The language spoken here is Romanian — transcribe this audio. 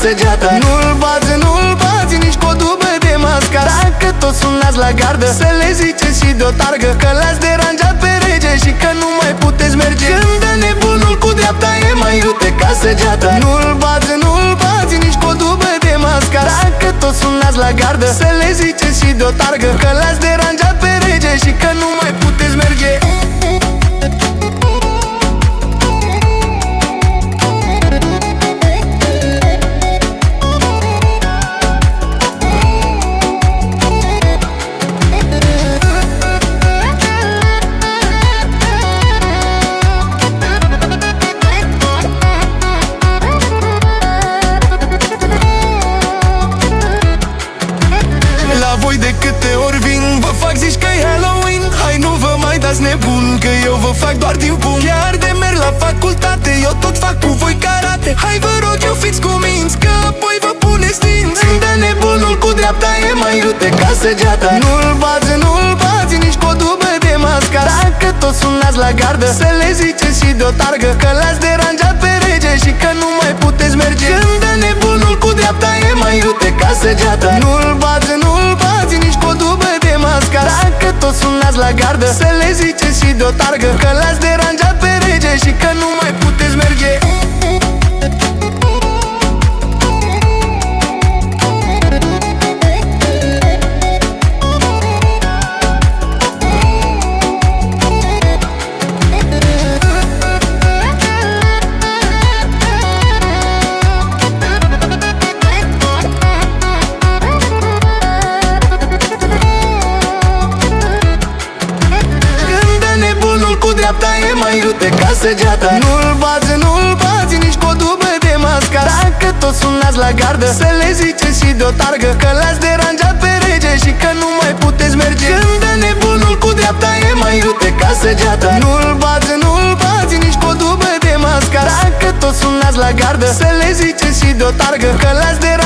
săgeata. Nu-l bați nici cu o dubă de mascara. Dacă tot sunați la gardă, să le ziceți și de-o targă că l-ați deranjat pe rege și că nu mai puteți merge. Când dă nebunul cu dreapta e mai iute ca săgeata. Nu-l bați nici cu o dubă de mascara. Dacă tot sunați la gardă, să le ziceți și de-o targă că l-ați deranjat pe rege și că nu mai puteți merge. Voi de câte ori vin, vă fac zici că e Halloween. Hai nu vă mai dați nebun, că eu vă fac doar din pun. Chiar de merg la facultate, eu tot fac cu voi karate. Hai vă rog eu fiți cuminți, că apoi vă puneți dinți. Când dă nebunul cu dreapta e mai iute ca săgeata. Nu-l bați nici cu o dubă de mascara. Dacă tot sunați la gardă, să le ziceți și de-o targă că l-ați deranjat pe rege și că nu mai puteți merge. Când dă nebunul cu dreapta e mai iute ca săgeata. Nu-l bați nici cu o dubă de mascara. Dacă tot sunați la gardă, să le ziceți și de-o targă că l-ați deranjat pe rege și că nu mai puteți merge. Dreapta e mai iute ca săgeata. Nu-l bați nici cu o dubă de mascara. Dacă tot sunați la gardă, să le ziceți și de-o targă că l-ați deranjat pe rege și că nu mai puteți merge. Când dă nebunul cu dreapta e mai iute ca săgeata. Nu-l bați nici cu o dubă de mascara. Dacă tot sunați la gardă, să le ziceți și de-o targă că l-ați deranjat